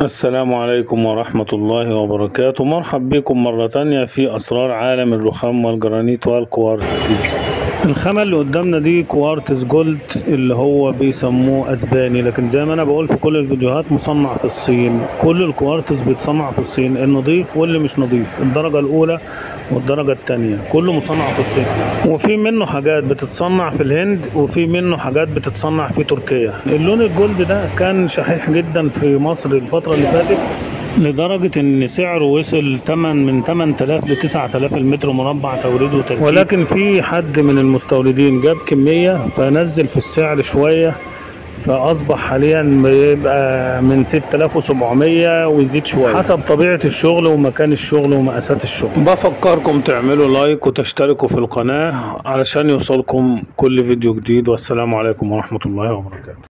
السلام عليكم ورحمة الله وبركاته. مرحب بكم مرة تانية في أسرار عالم الرخام والجرانيت والكوارتز. الخامة اللي قدامنا دي كوارتز جولد اللي هو بيسموه اسباني، لكن زي ما انا بقول في كل الفيديوهات مصنع في الصين. كل الكوارتز بيتصنع في الصين، النظيف واللي مش نظيف، الدرجة الاولى والدرجة التانية كله مصنع في الصين. وفي منه حاجات بتتصنع في الهند وفي منه حاجات بتصنع في تركيا. اللون الجولد ده كان شحيح جدا في مصر الفترة اللي فاتت، لدرجة ان سعره وصل من 8000 ل 9000 المتر مربع توريد وتركيب. ولكن في حد من المستوردين جاب كمية فنزل في السعر شوية، فاصبح حاليا بيبقى من 6700 ويزيد شوية حسب طبيعة الشغل ومكان الشغل ومقاسات الشغل. بفكركم تعملوا لايك وتشتركوا في القناة علشان يوصلكم كل فيديو جديد، والسلام عليكم ورحمة الله وبركاته.